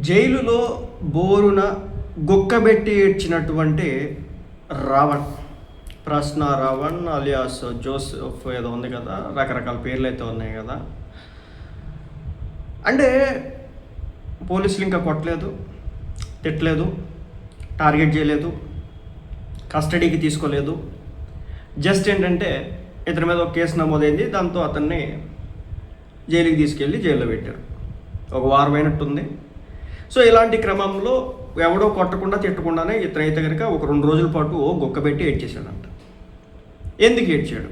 జైలులో బోరున గుక్కబెట్టి ఏడ్చినటువంటి రావణ్, ప్రశ్న రావణ్ అలియాస్ జోసెఫ్ ఏదో ఉంది కదా, రకరకాల పేర్లు అయితే ఉన్నాయి కదా. అంటే పోలీసులు ఇంకా కొట్టలేదు, తిట్టలేదు, టార్గెట్ చేయలేదు, కస్టడీకి తీసుకోలేదు. జస్ట్ ఏంటంటే ఇతని మీద ఒక కేసు నమోదైంది, దాంతో అతన్ని జైలుకి తీసుకెళ్ళి జైల్లో పెట్టారు. ఒక వారం అయినట్టుంది. సో ఇలాంటి క్రమంలో ఎవడో కొట్టకుండా తిట్టకుండానే ఇతనైతే కనుక ఒక 2 రోజుల పాటు గుక్కబెట్టి ఏడ్చేసాడంట. ఎందుకు ఏడ్చాడు,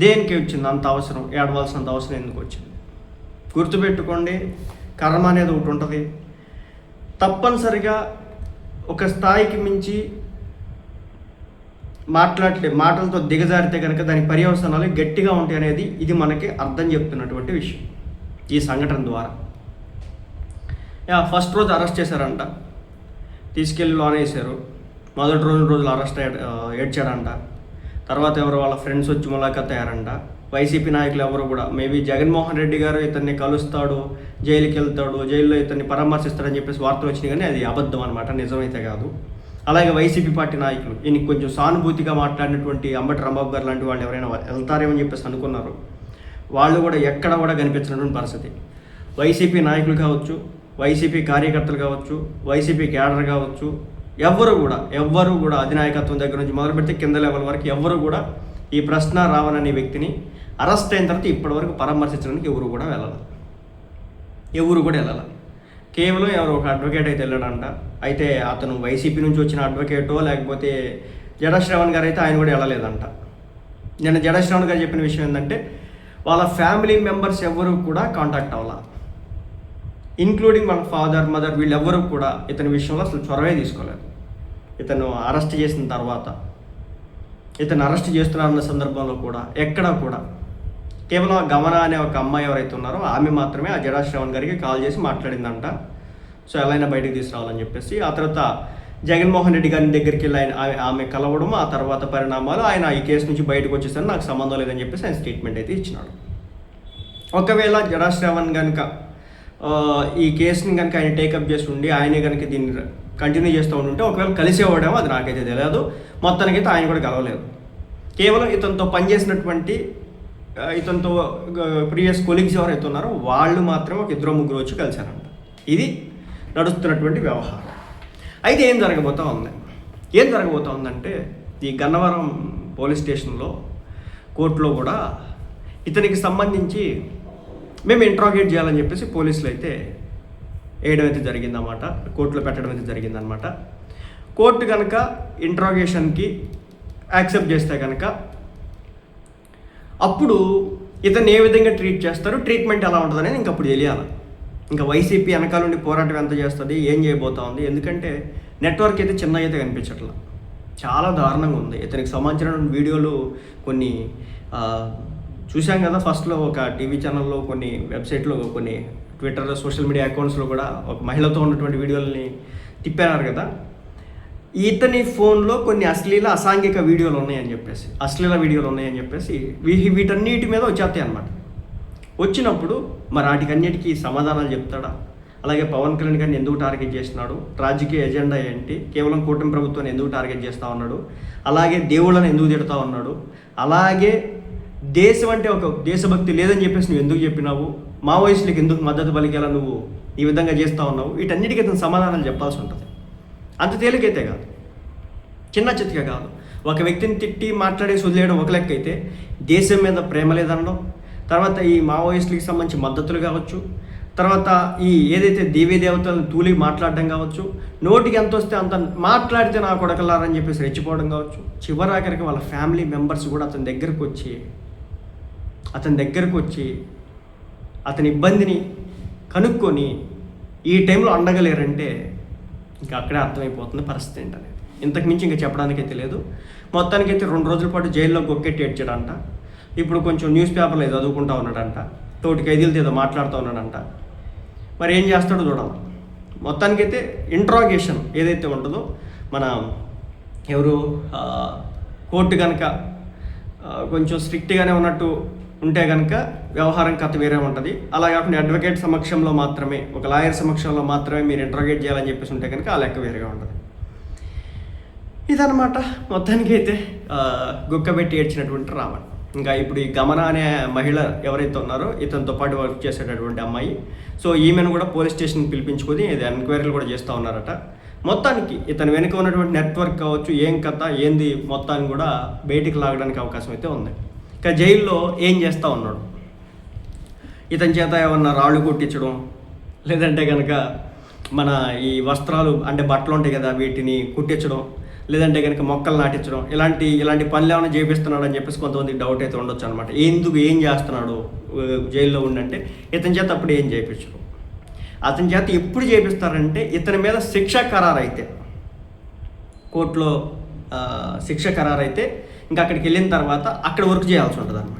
దేనికి వచ్చింది అంత అవసరం, ఏడవలసినంత అవసరం ఎందుకు వచ్చింది? గుర్తుపెట్టుకోండి, కర్మ అనేది ఒకటి ఉంటుంది. తప్పనిసరిగా ఒక స్థాయికి మించి మాటలతో దిగజారితే కనుక దాని పర్యవసనాలు గట్టిగా ఉంటాయి అనేది ఇది మనకి అర్థం చెప్తున్నటువంటి విషయం ఈ సంఘటన ద్వారా. ఫస్ట్ రోజు అరెస్ట్ చేశారంట, తీసుకెళ్ళి లోన్ వేసారు. మొదటి రోజులు అరెస్ట్ ఏడ్చాడంట. తర్వాత ఎవరు వాళ్ళ ఫ్రెండ్స్ వచ్చి ములాఖాత్ అయ్యారంట. వైసీపీ నాయకులు ఎవరు కూడా మేబీ జగన్మోహన్ రెడ్డి గారు ఇతన్ని కలుస్తాడు, జైలుకి వెళ్తాడు, జైల్లో ఇతన్ని పరామర్శిస్తాడని చెప్పేసి వార్తలు వచ్చినాయి, కానీ అది అబద్ధం అనమాట, నిజమైతే కాదు. అలాగే వైసీపీ పార్టీ నాయకులు ఈయనకి కొంచెం సానుభూతిగా మాట్లాడినటువంటి అంబటి రాంబాబు గారు లాంటి వాళ్ళు ఎవరైనా వెళ్తారేమని చెప్పేసి అనుకున్నారు, వాళ్ళు కూడా ఎక్కడ కూడా కనిపించినటువంటి పరిస్థితి. వైసీపీ నాయకులు కావచ్చు, వైసీపీ కార్యకర్తలు కావచ్చు, వైసీపీ క్యాడర్ కావచ్చు, ఎవ్వరు కూడా అధినాయకత్వం దగ్గర నుంచి మొదలు పెడితే కింద లెవెల్ వరకు ఎవ్వరు కూడా ఈ ప్రశ్న రావణ్ అనే వ్యక్తిని అరెస్ట్ అయిన తర్వాత ఇప్పటివరకు పరామర్శించడానికి ఎవరు కూడా వెళ్ళాలి. కేవలం ఎవరు ఒక అడ్వకేట్ అయితే వెళ్ళాడంట. అయితే అతను వైసీపీ నుంచి వచ్చిన అడ్వకేటో లేకపోతే జడా శ్రవణ్ గారు అయితే ఆయన కూడా వెళ్ళలేదంట. నేను జడా శ్రవణ్ గారు చెప్పిన విషయం ఏంటంటే వాళ్ళ ఫ్యామిలీ మెంబర్స్ ఎవరు కూడా కాంటాక్ట్ అవ్వాల, ఇంక్లూడింగ్ వాళ్ళ ఫాదర్ మదర్, వీళ్ళెవ్వరూ కూడా ఇతని విషయంలో అసలు చొరవే తీసుకోలేదు. ఇతను అరెస్ట్ చేసిన తర్వాత, ఇతను అరెస్ట్ చేస్తున్నారన్న సందర్భంలో కూడా ఎక్కడా కూడా కేవలం గమన అనే ఒక అమ్మాయి ఎవరైతే ఉన్నారో ఆమె మాత్రమే ఆ జడా శ్రవణ్ గారికి కాల్ చేసి మాట్లాడిందంట. సో ఎలా అయినా బయటకు తీసుకురావాలని చెప్పేసి. ఆ తర్వాత జగన్మోహన్ రెడ్డి గారి దగ్గరికి వెళ్ళి ఆమె కలవడం, ఆ తర్వాత పరిణామాలు, ఆయన ఈ కేసు నుంచి బయటకు వచ్చేసరికి నాకు సంబంధం లేదని చెప్పేసి ఆయన స్టేట్మెంట్ అయితే ఇచ్చినాడు. ఒకవేళ జడా శ్రవణ్ కనుక ఈ కేసుని కనుక ఆయన టేకప్ చేసి ఉండి ఆయనే కనుక దీన్ని కంటిన్యూ చేస్తూ ఉంటే ఒకవేళ కలిసేవాడేమో, అది నాకైతే తెలియదు. మొత్తానికైతే ఆయన కూడా కలవలేదు. కేవలం ఇతనితో పనిచేసినటువంటి ఇతనితో ప్రీవియస్ కొలీగ్స్ ఎవరైతే ఉన్నారో వాళ్ళు మాత్రమే ఒక 2-3 వచ్చి కలిశారంట. ఇది నడుస్తున్నటువంటి వ్యవహారం. అయితే ఏం జరగబోతూ ఉందంటే ఈ గన్నవరం పోలీస్ స్టేషన్లో కోర్టులో కూడా ఇతనికి సంబంధించి మేము ఇంట్రాగేట్ చేయాలని చెప్పేసి పోలీసులు అయితే వేయడం అయితే జరిగిందన్నమాట, కోర్టులో పెట్టడం అయితే జరిగిందనమాట. కోర్టు కనుక ఇంట్రాగేషన్కి యాక్సెప్ట్ చేస్తే కనుక అప్పుడు ఇతన్ని ఏ విధంగా ట్రీట్ చేస్తారు, ట్రీట్మెంట్ ఎలా ఉంటుంది అనేది ఇంకప్పుడు తెలియాలి. ఇంకా వైసీపీ వెనకాల నుండి పోరాటం ఎంత చేస్తుంది, ఏం చేయబోతా ఉంది. ఎందుకంటే నెట్వర్క్ అయితే చిన్న అయితే కనిపించట్లా, చాలా దారుణంగా ఉంది. ఇతనికి సంబంధించిన వీడియోలు కొన్ని చూసాం కదా. ఫస్ట్లో ఒక టీవీ ఛానల్లో, కొన్ని వెబ్సైట్లో, కొన్ని ట్విట్టర్ సోషల్ మీడియా అకౌంట్స్లో కూడా ఒక మహిళతో ఉన్నటువంటి వీడియోలని తిప్పారు కదా. ఇతని ఫోన్లో కొన్ని అసాంఘిక వీడియోలు ఉన్నాయని చెప్పేసి, అశ్లీల వీడియోలు ఉన్నాయని చెప్పేసి వీటన్నిటి మీద వచ్చేస్తాయి అన్నమాట. వచ్చినప్పుడు మరి వాటికన్నిటికీ సమాధానాలు చెప్తాడా? అలాగే పవన్ కళ్యాణ్ గారిని ఎందుకు టార్గెట్ చేస్తున్నాడు, రాజకీయ ఎజెండా ఏంటి, కేవలం కూటమి ప్రభుత్వాన్ని ఎందుకు టార్గెట్ చేస్తూ ఉన్నాడు, అలాగే దేవుళ్ళని ఎందుకు తిడతా ఉన్నాడు, అలాగే దేశం అంటే ఒక దేశభక్తి లేదని చెప్పేసి నువ్వు ఎందుకు చెప్పినావు, మావోయిస్టులకు ఎందుకు మద్దతు పలికేలా నువ్వు ఈ విధంగా చేస్తూ ఉన్నావు, వీటన్నిటికీ అతను సమాధానాలు చెప్పాల్సి ఉంటుంది. అంత తేలికైతే కాదు, చిన్న చిత్తుగా కాదు. ఒక వ్యక్తిని తిట్టి మాట్లాడేసి వదిలేయడం ఒక లెక్క అయితే, దేశం మీద ప్రేమ లేదనడం, తర్వాత ఈ మావోయిస్టులకి సంబంధించి మద్దతులు కావచ్చు, తర్వాత ఈ ఏదైతే దేవీ దేవతలను తూలి మాట్లాడడం కావచ్చు, నోటికి ఎంత వస్తే అంత మాట్లాడితే నా కొడకలారని చెప్పేసి రెచ్చిపోవడం కావచ్చు. చివరాఖరికి వాళ్ళ ఫ్యామిలీ మెంబర్స్ కూడా అతని దగ్గరకు వచ్చి అతని ఇబ్బందిని కనుక్కొని ఈ టైంలో అండగలేరంటే ఇంకా అక్కడే అర్థమైపోతుంది పరిస్థితి ఏంటనేది. ఇంతకు మించి ఇంకా చెప్పడానికైతే లేదు. మొత్తానికైతే 2 రోజుల పాటు జైల్లో గొక్కెట్టి ఏడ్చాడంట. ఇప్పుడు కొంచెం న్యూస్ పేపర్లో చదువుకుంటా ఉన్నాడంట, తోటి ఖైదీలతో ఏదో మాట్లాడుతూ ఉన్నాడంట. మరి ఏం చేస్తాడో చూడాలి. మొత్తానికైతే ఇంట్రాగేషన్ ఏదైతే ఉంటుందో, మన కోర్టు కనుక కొంచెం స్ట్రిక్ట్గానే ఉన్నట్టు ఉంటే కనుక వ్యవహారం కథ వేరే ఉంటుంది. అలా కాకుండా అడ్వకేట్ సమక్షంలో మాత్రమే, ఒక లాయర్ సమక్షంలో మాత్రమే మీరు ఇంట్రోగేట్ చేయాలని చెప్పేసి ఉంటే కనుక ఆ లెక్క వేరేగా ఉంటుంది. ఇదన్నమాట మొత్తానికి అయితే గుక్కబెట్టి ఏడ్చినటువంటి రావణ్. ఇంకా ఇప్పుడు ఈ గమన అనే మహిళ ఎవరైతే ఉన్నారో ఇతనితో పాటు వర్క్ చేసేటటువంటి అమ్మాయి, సో ఈమెను కూడా పోలీస్ స్టేషన్కి పిలిపించుకొని ఇది ఎంక్వైరీలు కూడా చేస్తూ ఉన్నారట. మొత్తానికి ఇతను వెనుక ఉన్నటువంటి నెట్వర్క్ కావచ్చు, ఏం కథ ఏంది మొత్తాన్ని కూడా బయటికి లాగడానికి అవకాశం అయితే ఉంది. ఇంకా జైల్లో ఏం చేస్తూ ఉన్నాడు, ఇతని చేత ఏమన్నా రాళ్ళు కొట్టించడం, లేదంటే కనుక మన ఈ వస్త్రాలు అంటే బట్టలు ఉంటాయి కదా వీటిని కుట్టించడం, లేదంటే కనుక మొక్కలు నాటించడం, ఇలాంటి పనులు ఏమైనా చేపిస్తున్నాడు అని చెప్పేసి కొంతమంది డౌట్ అయితే ఉండొచ్చు అనమాట. ఏం చేస్తున్నాడు జైల్లో ఉండంటే ఇతని చేత అప్పుడు ఏం చేయించడం, అతని చేత ఎప్పుడు చేపిస్తారంటే ఇతని మీద శిక్ష ఖరారైతే, కోర్టులో శిక్ష ఖరారైతే ఇంకా అక్కడికి వెళ్ళిన తర్వాత అక్కడ వర్క్ చేయాల్సి ఉంటుంది అనమాట.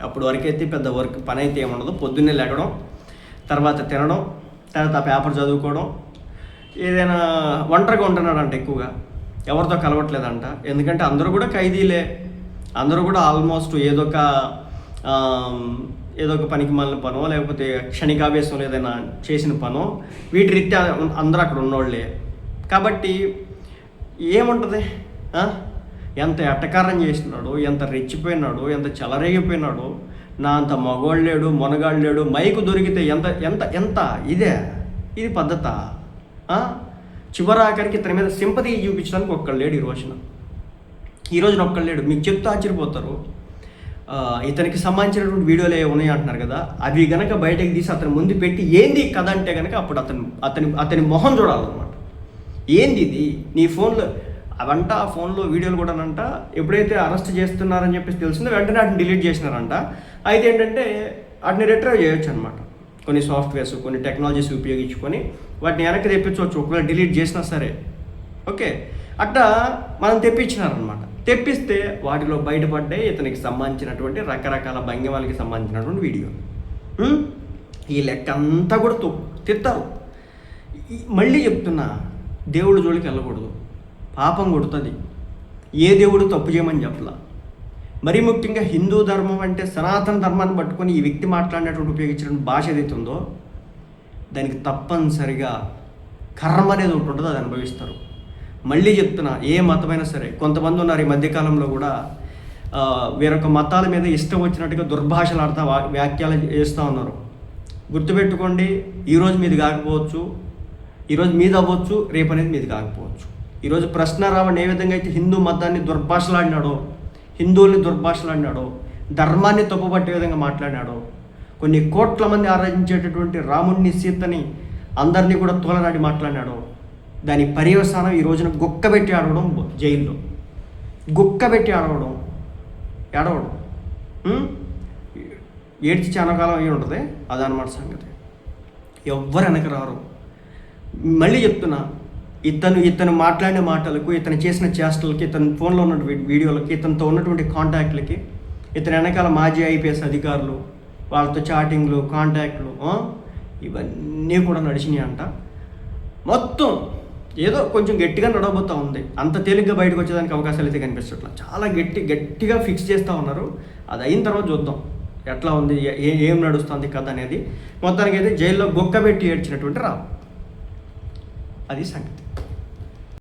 అప్పుడు వరకు అయితే పెద్ద వర్క్ పని అయితే ఏముండదు. పొద్దున్నే లేగడం, తర్వాత తినడం, తర్వాత పేపర్ చదువుకోవడం, ఏదైనా ఒంటరిగా ఉంటున్నాడంట, ఎక్కువగా ఎవరితో కలవట్లేదంట. ఎందుకంటే అందరూ కూడా ఖైదీలే, అందరూ కూడా ఆల్మోస్ట్ ఏదో ఒక పనికి మాలిన పనో లేకపోతే క్షణికావేశంలో ఏదైనా చేసిన పనో వీటి రీత్యా అందరూ అక్కడ ఉన్నోళ్ళే. కాబట్టి ఏముంటుంది, ఎంత ఎట్టకారం చేసినాడు, ఎంత రెచ్చిపోయినాడు, ఎంత చెలరేగిపోయినాడు, నా అంత మగోళ్ళు లేడు, మొనగాళ్ళు లేడు, మైకు దొరికితే ఎంత ఎంత ఎంత ఇది పద్ధత. చివరాఖరికి ఇతని మీద సింపతి చూపించడానికి ఒక్కళ్ళు లేడు ఈ రోజున ఒక్కళ్ళు లేడు. మీకు చెప్తూ ఆశ్చర్యపోతారు. ఇతనికి సంబంధించినటువంటి వీడియోలు ఉన్నాయి అంటున్నారు కదా, అవి గనక బయటకు తీసి అతని ముందు పెట్టి ఏంది కథ అంటే కనుక అప్పుడు అతని మొహం చూడాలన్నమాట. ఏంది ఇది నీ ఫోన్లో అవంట, ఆ ఫోన్లో వీడియోలు కూడానంట ఎప్పుడైతే అరెస్ట్ చేస్తున్నారని చెప్పేసి తెలిసిందో వెంటనే వాటిని డిలీట్ చేసినారంట. అయితే ఏంటంటే వాటిని రిట్రైవ్ చేయొచ్చు అనమాట. కొన్ని సాఫ్ట్వేర్స్, కొన్ని టెక్నాలజీస్ ఉపయోగించుకొని వాటిని వెనక్కి తెప్పించవచ్చు, ఒకవేళ డిలీట్ చేసినా సరే. ఓకే, అట్లా మనం తెప్పించినారనమాట. తెప్పిస్తే వాటిలో బయటపడ్డాయి ఇతనికి సంబంధించినటువంటి రకరకాల భంగిమాలకి సంబంధించినటువంటి వీడియో. ఈ లెక్క అంతా కూడా తిత్తారు. మళ్ళీ చెప్తున్నా, దేవుడు జోలికి వెళ్ళకూడదు, పాపం కొడుతుంది. ఏ దేవుడు తప్పు చేయమని చెప్పలా. మరీ ముఖ్యంగా హిందూ ధర్మం అంటే సనాతన ధర్మాన్ని పట్టుకొని ఈ వ్యక్తి మాట్లాడినటువంటి ఉపయోగించిన భాష ఏదైతే ఉందో దానికి తప్పనిసరిగా కర్మ అనేది ఒకటి ఉంటుంది, అది అనుభవిస్తారు. మళ్ళీ చెప్తున్నా, ఏ మతమైనా సరే, కొంతమంది ఉన్నారు ఈ మధ్యకాలంలో కూడా వేరొక మతాల మీద ఇష్టం వచ్చినట్టుగా దుర్భాషలు ఆడుతూ వ్యాఖ్యలు చేస్తూ ఉన్నారు. గుర్తుపెట్టుకోండి, ఈరోజు మీది కాకపోవచ్చు, ఈరోజు మీది అవ్వచ్చు, రేపు అనేది మీది కాకపోవచ్చు. ఈరోజు ప్రశ్నారావణ్ ఏ విధంగా అయితే హిందూ మతాన్ని దుర్భాషలాడినాడో, హిందువుల్ని దుర్భాషలాడినాడో, ధర్మాన్ని తప్పుపట్టే విధంగా మాట్లాడినాడో, కొన్ని కోట్ల మంది ఆరాధించేటటువంటి రాముడిని, సీతని అందరినీ కూడా తోలనాడి మాట్లాడినాడో, దాని పర్యవసానం ఈ రోజున గుక్కబెట్టి ఆడవడం, జైల్లో గుక్కబెట్టి ఏడవడం. ఏడ్చి చాలా కాలం అయి ఉంటుంది, అదనమాట సంగతి. ఎవ్వరు వెనక రారు. మళ్ళీ చెప్తున్నా, ఇతను మాట్లాడిన మాటలకు, ఇతను చేసిన చేష్టలకి, ఇతని ఫోన్లో ఉన్న వీడియోలకి, ఇతనితో ఉన్నటువంటి కాంటాక్ట్లకి, ఇతని వెనకాల మాజీ ఐపీఎస్ అధికారులు వాళ్ళతో చాటింగ్లు, కాంటాక్ట్లు ఇవన్నీ కూడా నడిచినాయి అంట. మొత్తం ఏదో కొంచెం గట్టిగా నడవబోతూ ఉంది. అంత తేలిగ్గా బయటకు వచ్చేదానికి అవకాశాలు అయితే కనిపించట్లా. చాలా గట్టిగా ఫిక్స్ చేస్తూ ఉన్నారు. అది అయిన తర్వాత చూద్దాం ఎట్లా ఉంది, ఏం నడుస్తుంది కథ అనేది. మొత్తానికి అయితే జైల్లో గొక్కబెట్టి ఏడ్చినటువంటి రావు. అది సంగతి.